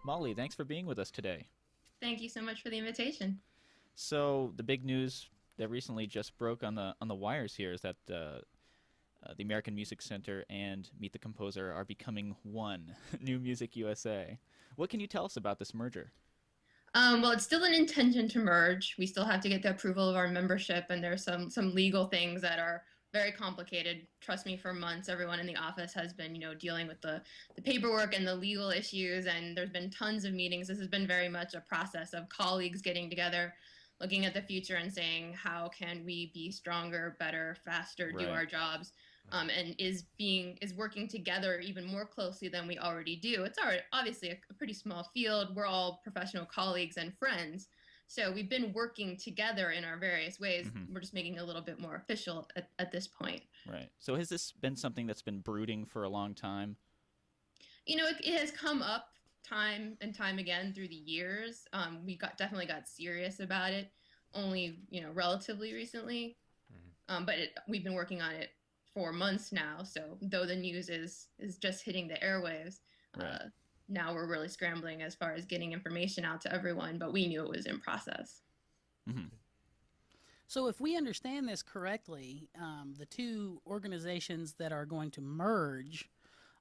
Molly, thanks for being with us today. Thank you so much for the invitation. So the big news that recently just broke on the wires here is that the American Music Center and Meet the Composer are becoming one. New Music USA. What can you tell us about this merger? Well, it's still an intention to merge. We still have to get the approval of our membership, and there's some legal things that are very complicated. Trust me, for months, everyone in the office has been, dealing with the paperwork and the legal issues, and there's been tons of meetings. This has been very much a process of colleagues getting together, looking at the future and saying, how can we be stronger, better, faster, do Right. our jobs, and is working together even more closely than we already do. It's already obviously a pretty small field. We're all professional colleagues and friends, so we've been working together in our various ways. Hmm. We're just making it a little bit more official at this point. Right. So has this been something that's been brooding for a long time? It has come up time and time again through the years. We definitely got serious about it only relatively recently. But we've been working on it for months now. So though the news is just hitting the airwaves, Right. uh, now we're really scrambling as far as getting information out to everyone. But we knew it was in process. Hmm. So, if we understand this correctly, the two organizations that are going to merge,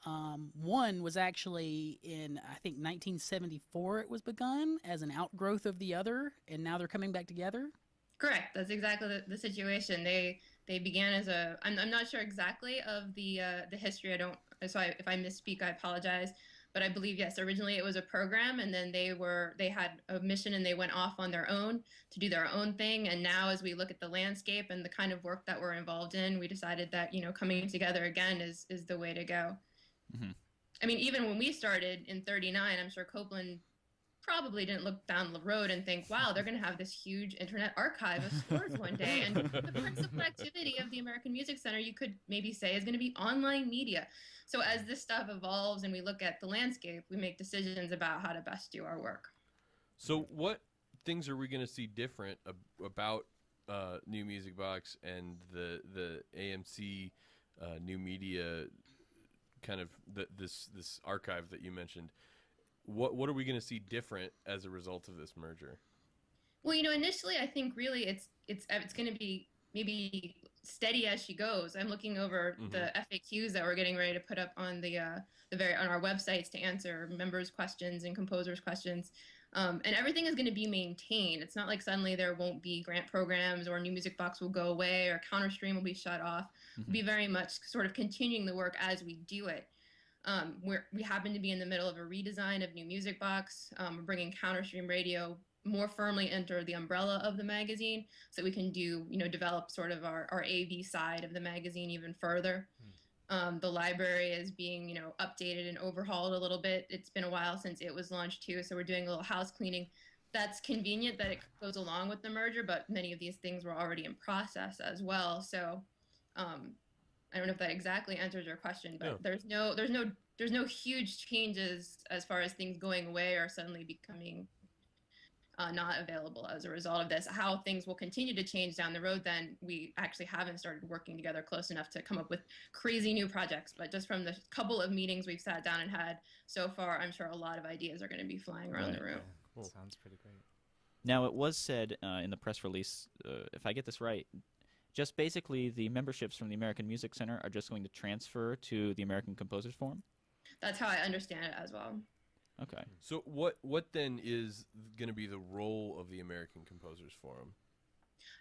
one was actually in, I think, 1974 it was begun as an outgrowth of the other, and now they're coming back together. Correct. That's exactly the situation. They began as a. I'm not sure exactly of the history. I don't. So if I misspeak, I apologize. But I believe yes. Originally, it was a program, and then they had a mission, and they went off on their own to do their own thing. And now, as we look at the landscape and the kind of work that we're involved in, we decided that coming together again is the way to go. Hmm. I mean, even when we started in '39, I'm sure Copeland probably didn't look down the road and think, wow, they're going to have this huge internet archive of scores one day. And the principal activity of the American Music Center, you could maybe say, is going to be online media. So as this stuff evolves and we look at the landscape, we make decisions about how to best do our work. So, what things are we going to see different about New Music Box and the AMC new media kind of this archive that you mentioned? What are we going to see different as a result of this merger? Well, initially I think really it's going to be maybe steady as she goes. I'm looking over Mm-hmm. the FAQs that we're getting ready to put up on on our websites to answer members' questions and composers' questions. And everything is going to be maintained. It's not like suddenly there won't be grant programs or New Music Box will go away or Counterstream will be shut off. We'll Hmm. be very much sort of continuing the work as we do it. We happen to be in the middle of a redesign of New Music Box. We're bringing Counterstream Radio more firmly under the umbrella of the magazine, so we can develop sort of our AV side of the magazine even further. The library is being, updated and overhauled a little bit. It's been a while since it was launched too, so we're doing a little house cleaning. That's convenient that it goes along with the merger, but many of these things were already in process as well. So um, I don't know if that exactly answers your question, Yeah. but there's no huge changes as far as things going away or suddenly becoming not available as a result of this. How things will continue to change down the road, then we actually haven't started working together close enough to come up with crazy new projects. But just from the couple of meetings we've sat down and had so far, I'm sure a lot of ideas are going to be flying around Right. the room. Cool. Sounds pretty great. Now, it was said in the press release, if I get this right, just basically the memberships from the American Music Center are just going to transfer to the American Composers Forum? That's how I understand it as well. Okay. So, what then is going to be the role of the American Composers Forum?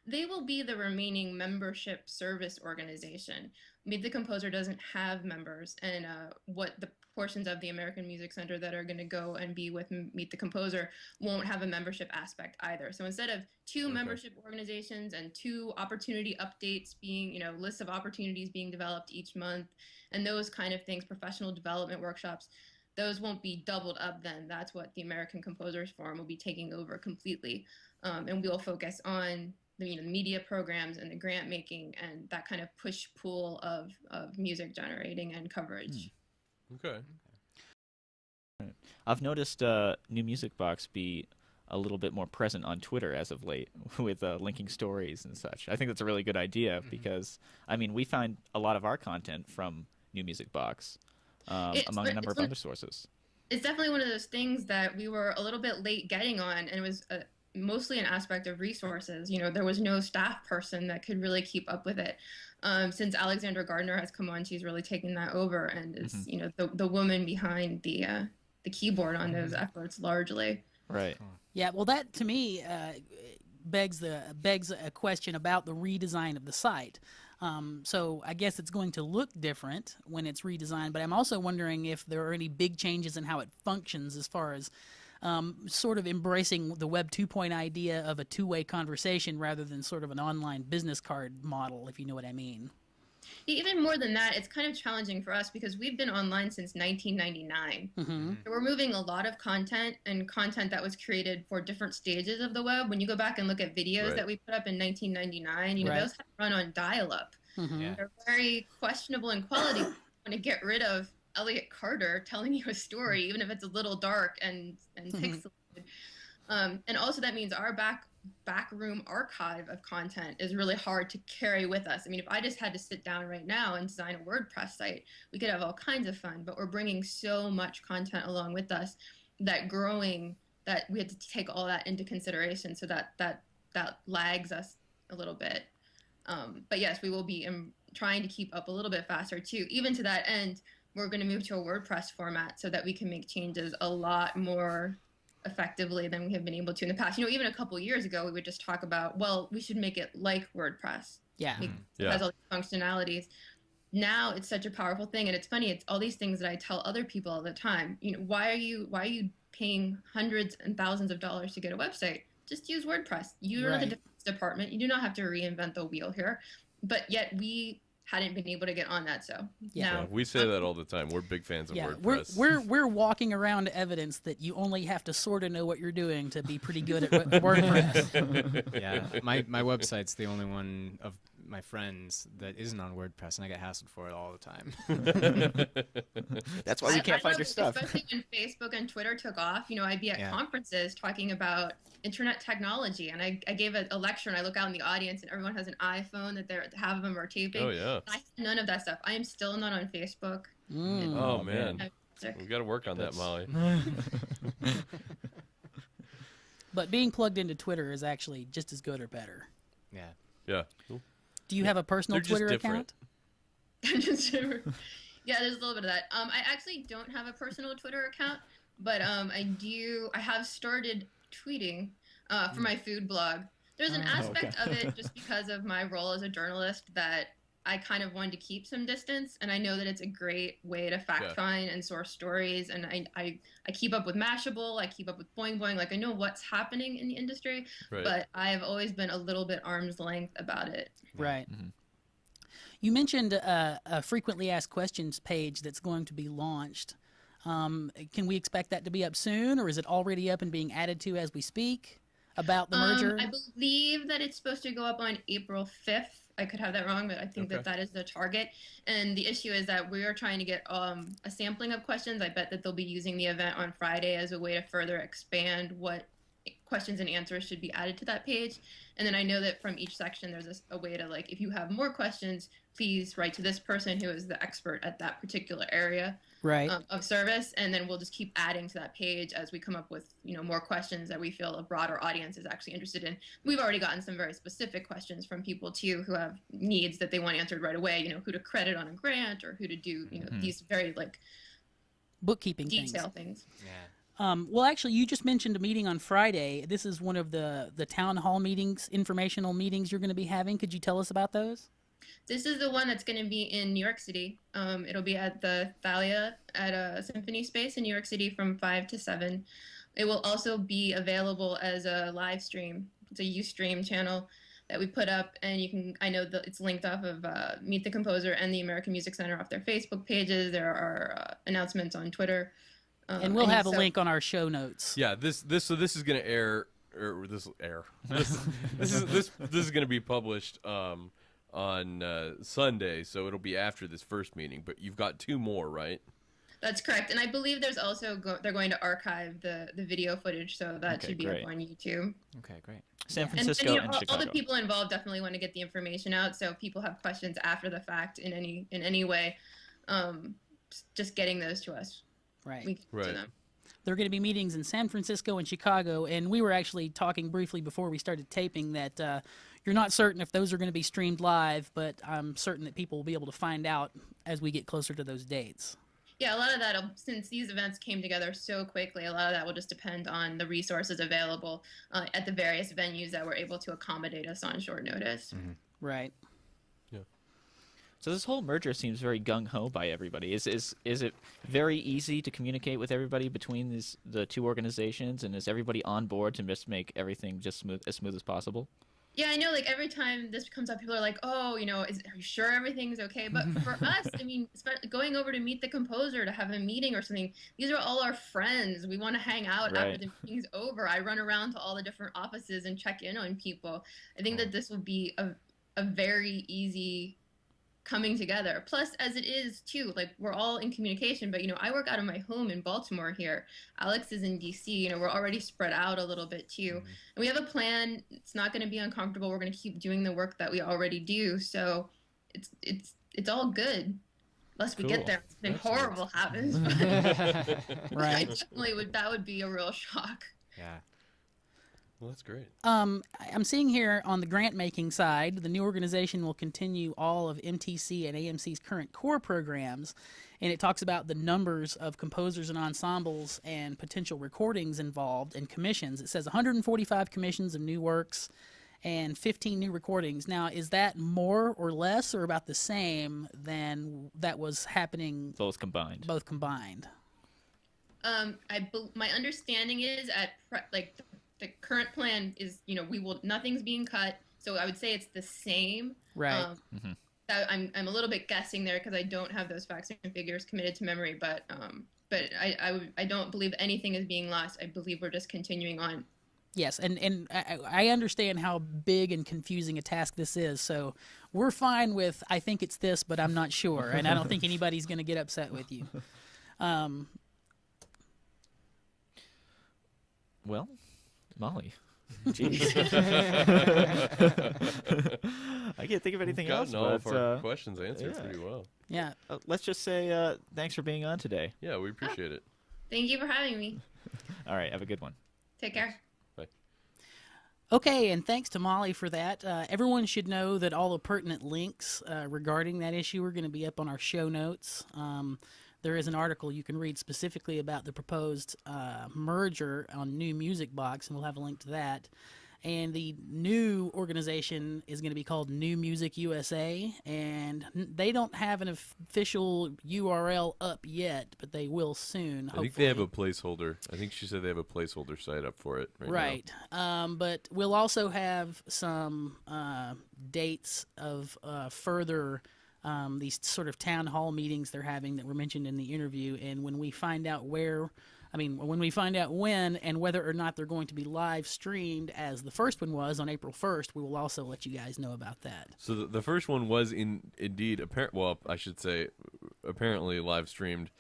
They will be the remaining membership service organization. Meet the Composer doesn't have members, and what the portions of the American Music Center that are going to go and be with Meet the Composer won't have a membership aspect either. So instead of two Okay. membership organizations and two opportunity updates being, lists of opportunities being developed each month, and those kind of things, professional development workshops, those won't be doubled up then. That's what the American Composers Forum will be taking over completely. And we'll focus on the media programs and the grant making and that kind of push pull of music generating and coverage. Okay. I've noticed New Music Box be a little bit more present on Twitter as of late with linking stories and such. I think that's a really good idea because, I mean, we find a lot of our content from New Music Box, among a number it's of other sources. It's definitely one of those things that we were a little bit late getting on, and it was mostly an aspect of resources. There was no staff person that could really keep up with it. Since Alexandra Gardner has come on, she's really taken that over and is, the woman behind the keyboard on those efforts largely. Right. Yeah, well, that to me begs a question about the redesign of the site. So I guess it's going to look different when it's redesigned, but I'm also wondering if there are any big changes in how it functions as far as sort of embracing the Web 2.0 idea of a two-way conversation rather than sort of an online business card model, if you know what I mean. Even more than that, it's kind of challenging for us because we've been online since 1999. Mm-hmm. So we're moving a lot of content and content that was created for different stages of the web. When you go back and look at videos that we put up in 1999, Right. those had to run on dial-up. Mm-hmm. Yeah. They're very questionable in quality. You want to get rid of Elliot Carter telling you a story, even if it's a little dark and pixelated. And also that means our backroom archive of content is really hard to carry with us. I mean, if I just had to sit down right now and design a WordPress site, we could have all kinds of fun, but we're bringing so much content along with us that we had to take all that into consideration, so that lags us a little bit. But yes, we will be trying to keep up a little bit faster too. Even to that end, we're going to move to a WordPress format so that we can make changes a lot more effectively than we have been able to in the past. Even a couple years ago, we would just talk about, well, we should make it like WordPress. Yeah. It has all these functionalities. Now it's such a powerful thing, and it's funny. It's all these things that I tell other people all the time. Why are you paying hundreds and thousands of dollars to get a website? Just use WordPress. You're not the defense department. You do not have to reinvent the wheel here. But yet we hadn't been able to get on that. So now we say that all the time. We're big fans of WordPress. We're walking around evidence that you only have to sort of know what you're doing to be pretty good at WordPress. Yeah, my website's the only one of my friends that isn't on WordPress, and I get hassled for it all the time. That's why we can't find your stuff. Especially when Facebook and Twitter took off, I'd be at conferences talking about internet technology, and I gave a lecture, and I look out in the audience, and everyone has an iPhone that half of them are taping. Oh yeah. I have none of that stuff. I am still not on Facebook. Oh man, we got to work on that, Molly. But being plugged into Twitter is actually just as good or better. Yeah. Yeah. Cool. Do you have a personal They're just Twitter different. account? Yeah, there's a little bit of that. I actually don't have a personal Twitter account, but I have started tweeting for my food blog. There's an aspect of it just because of my role as a journalist that I kind of wanted to keep some distance, and I know that it's a great way to fact find and source stories, and I keep up with Mashable, I keep up with Boing Boing, like I know what's happening in the industry, but I've always been a little bit arm's length about it. Right. Mm-hmm. You mentioned a frequently asked questions page that's going to be launched. Can we expect that to be up soon, or is it already up and being added to as we speak about the merger? I believe that it's supposed to go up on April 5th. I could have that wrong, but I think that is the target. And the issue is that we are trying to get a sampling of questions. I bet that they'll be using the event on Friday as a way to further expand what questions and answers should be added to that page. And then I know that from each section, there's a way to, like, if you have more questions, please write to this person who is the expert at that particular area of service. And then we'll just keep adding to that page as we come up with, more questions that we feel a broader audience is actually interested in. We've already gotten some very specific questions from people too, who have needs that they want answered right away, who to credit on a grant or who to do, these very bookkeeping detail things. Yeah. Well, actually, you just mentioned a meeting on Friday. This is one of the town hall meetings, informational meetings you're going to be having. Could you tell us about those? This is the one that's going to be in New York City. It'll be at the Thalia at a Symphony Space in New York City from 5 to 7. It will also be available as a live stream. It's a Ustream channel that we put up, and I know that it's linked off of Meet the Composer and the American Music Center off their Facebook pages. There are announcements on Twitter. And we'll have a link on our show notes. Yeah, this is going to air, or this will air. This is going to be published on Sunday, so it'll be after this first meeting. But you've got 2 more, right? That's correct, and I believe there's also they're going to archive the video footage, so that should be up on YouTube. Okay, great. San Francisco and Chicago. All the people involved definitely want to get the information out, so if people have questions after the fact in any way, just getting those to us. Right. We can do Right. them. There are going to be meetings in San Francisco and Chicago, and we were actually talking briefly before we started taping that you're not certain if those are going to be streamed live, but I'm certain that people will be able to find out as we get closer to those dates. Yeah, a lot of that, since these events came together so quickly, a lot of that will just depend on the resources available at the various venues that were able to accommodate us on short notice. Right. So this whole merger seems very gung ho by everybody. Is it very easy to communicate with everybody between the two organizations, and is everybody on board to just make everything just as smooth as possible? Yeah, I know. Like every time this comes up, people are like, "Oh, you know, are you sure everything's okay?" But for us, I mean, going over to meet the composer to have a meeting or something, these are all our friends. We want to hang out after the meeting's over. I run around to all the different offices and check in on people. I think that this will be a very easy coming together. Plus, as it is too, like we're all in communication, but you know, I work out of my home in Baltimore here. Alex is in DC. You know, we're already spread out a little bit too. And we have a plan. It's not going to be uncomfortable. We're going to keep doing the work that we already do. So it's all good. Unless we get there, something horrible happens. Right. I definitely that would be a real shock. Yeah. Well, that's great. I'm seeing here on the grant-making side, the new organization will continue all of MTC and AMC's current core programs, and it talks about the numbers of composers and ensembles and potential recordings involved and commissions. It says 145 commissions of new works and 15 new recordings. Now, is that more or less or about the same than that was happening? Both combined. Both combined. My understanding is the current plan is, you know, nothing's being cut. So I would say it's the same. Right. I'm a little bit guessing there because I don't have those facts and figures committed to memory, but I don't believe anything is being lost. I believe we're just continuing on. Yes, and I understand how big and confusing a task this is, so we're fine with, I think it's this, but I'm not sure, and I don't think anybody's going to get upset with you. Well, Molly. Jeez. I can't think of anything else. Gotten all of but, our questions answered yeah. pretty well. Yeah. Let's just say thanks for being on today. Yeah, we appreciate it. Thank you for having me. All right, have a good one. Take care. Okay, and thanks to Molly for that. Everyone should know that all the pertinent links regarding that issue are going to be up on our show notes. There is an article you can read specifically about the proposed merger on New Music Box, and we'll have a link to that. And the new organization is going to be called New Music USA, and they don't have an official URL up yet, but they will soon. I think they have a placeholder. I think she said they have a placeholder site up for it right now. But we'll also have some dates of further these sort of town hall meetings they're having that were mentioned in the interview, and when we find out when and whether or not they're going to be live streamed, as the first one was on April 1st, we will also let you guys know about that. So the first one was indeed apparently live streamed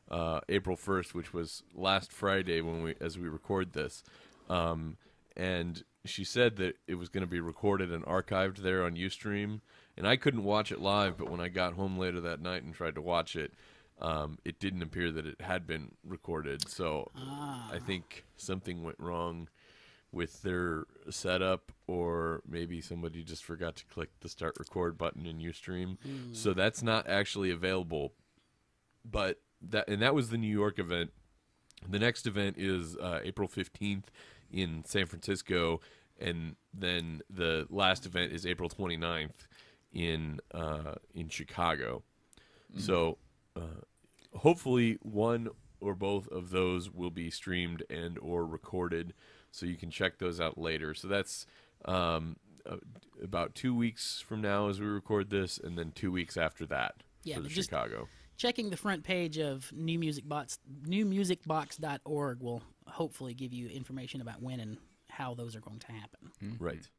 April 1st, which was last Friday as we record this. And she said that it was going to be recorded and archived there on Ustream, and I couldn't watch it live, but when I got home later that night and tried to watch it, it didn't appear that it had been recorded. So I think something went wrong with their setup, or maybe somebody just forgot to click the start record button in Ustream. So that's not actually available. But that was the New York event. The next event is April 15th in San Francisco, and then the last event is April 29th in Chicago. So hopefully one or both of those will be streamed and or recorded, so you can check those out later. So that's about 2 weeks from now as we record this, and then 2 weeks after that for the Chicago. Checking the front page of newmusicbox.org will hopefully give you information about when and how those are going to happen. Right.